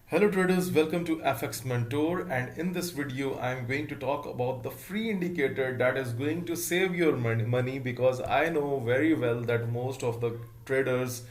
Hello traders, welcome to FX Mentor, and in this video I'm going to talk about the free indicator that is going to save your money because I know very well that most of the traders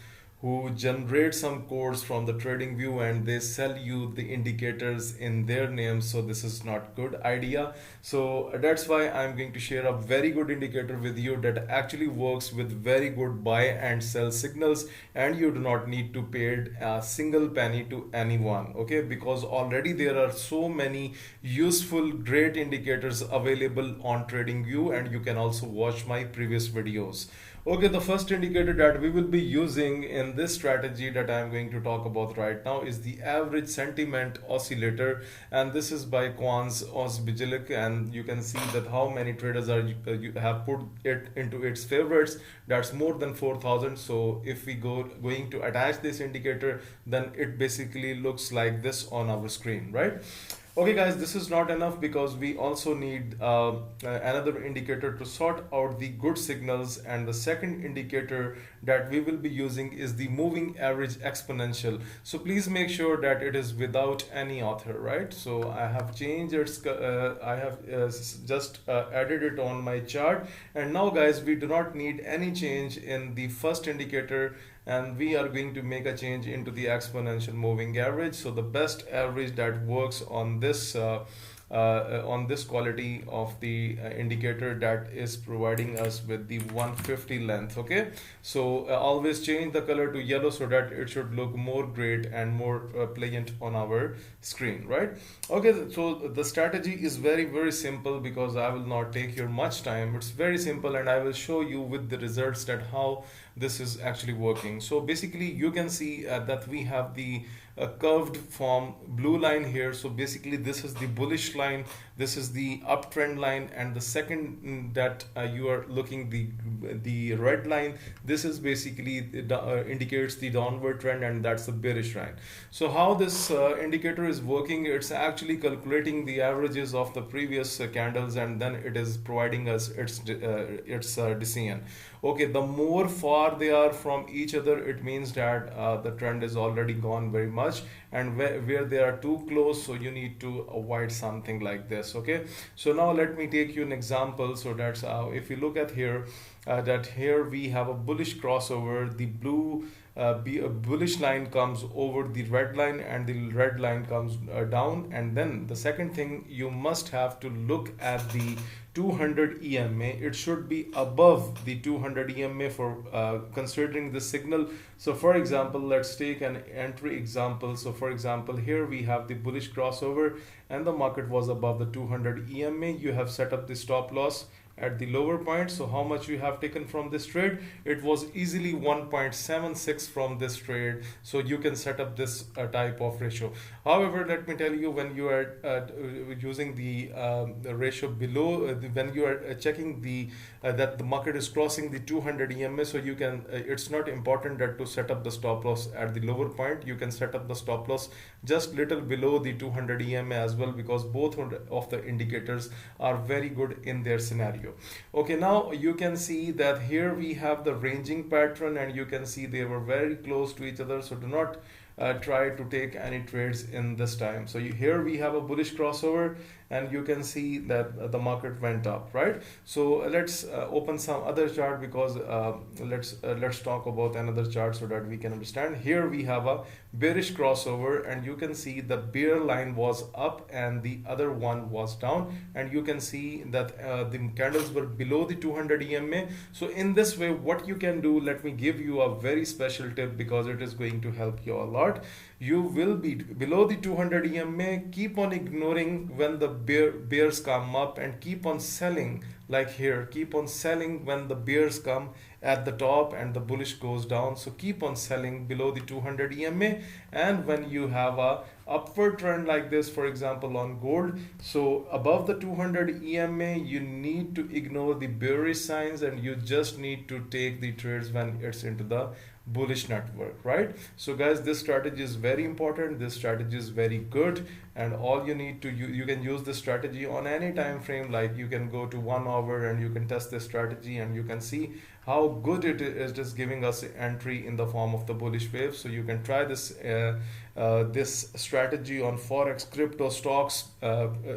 who generate some codes from the trading view and they sell you the indicators in their name, so this is not good idea. So that's why I'm going to share a very good indicator with you that actually works with very good buy and sell signals, and you do not need to pay a single penny to anyone, okay, because already there are so many useful great indicators available on TradingView, and you can also watch my previous videos. Okay, the first indicator that we will be using in this strategy that I am going to talk about right now is the average sentiment oscillator, and this is by Quant's Osbijilic, and you can see that how many traders are you have put it into its favorites. That's more than 4,000. So if we going to attach this indicator, then it basically looks like this on our screen, right? Okay guys, this is not enough because we also need another indicator to sort out the good signals, and the second indicator that we will be using is the moving average exponential. So please make sure that it is without any author, right? So I have changed its, I have just added it on my chart, and now guys, we do not need any change in the first indicator, and we are going to make a change into the exponential moving average. So the best average that works on this quality of the indicator that is providing us with the 150 length. Okay, so always change the color to yellow so that it should look more great and more pleasant on our screen, right? Okay, so the strategy is very simple because I will not take your much time. It's very simple, and I will show you with the results that how this is actually working. So basically you can see that we have the curved form blue line here. So basically this is the bullish line, this is the uptrend line, and the second that you are looking, the red line, this is basically indicates the downward trend, and that's the bearish line. So how this indicator is working, it's actually calculating the averages of the previous candles, and then it is providing us its decision. Okay, the more far they are from each other, it means that the trend is already gone very much, and where they are too close, so you need to avoid something like this. Okay, so now let me take you an example. So that's how, if you look at here, that here we have a bullish crossover, the blue a bullish line comes over the red line, and the red line comes down, and then the second thing, you must have to look at the 200 EMA. It should be above the 200 EMA for considering the signal. So for example, let's take an entry example. So for example, here we have the bullish crossover and the market was above the 200 EMA. You have set up the stop loss at the lower point. So how much you have taken from this trade? It was easily 1.76 from this trade. So you can set up this type of ratio. However, let me tell you, when you are using the ratio below, when you are checking the that the market is crossing the 200 EMA, so you can it's not important that to set up the stop loss at the lower point. You can set up the stop loss just little below the 200 EMA as well, because both of the indicators are very good in their scenario. Okay, now you can see that here we have the ranging pattern, and you can see they were very close to each other. So do not try to take any trades in this time. So here we have a bullish crossover, and you can see that the market went up, right? So let's open some other chart, because let's talk about another chart so that we can understand. Here we have a bearish crossover, and you can see the bear line was up and the other one was down, and you can see that the candles were below the 200 EMA. So in this way, what you can do, let me give you a very special tip, because it is going to help you a lot. You will be below the 200 EMA. Keep on ignoring when the bears come up, and keep on selling, like here, keep on selling when the bears come at the top and the bullish goes down. So keep on selling below the 200 EMA, and when you have a upward trend like this, for example on gold, so above the 200 EMA, you need to ignore the bearish signs, and you just need to take the trades when it's into the bullish network, right? So guys, this strategy is very important, this strategy is very good, and all you need to you can use this strategy on any time frame. Like you can go to 1 hour and you can test this strategy, and you can see how good it is just giving us entry in the form of the bullish wave. So you can try this strategy on forex, crypto, stocks,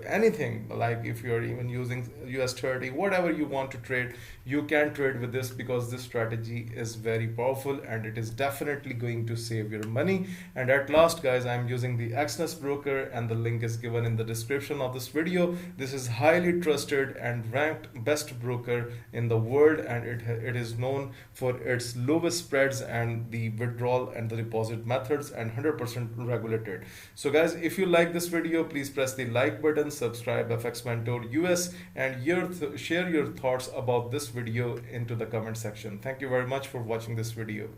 anything. Like if you're even using US 30, whatever you want to trade, you can trade with this, because this strategy is very powerful and it is definitely going to save your money. And at last, guys, I'm using the Exness broker, and the link is given in the description of this video. This is highly trusted and ranked best broker in the world, and it is known for its lowest spreads and the withdrawal and the deposit methods, and 100% regulated. So guys, if you like this video, please press the like button, subscribe FX Mentor US, and share your thoughts about this video into the comment section. Thank you very much for watching this video.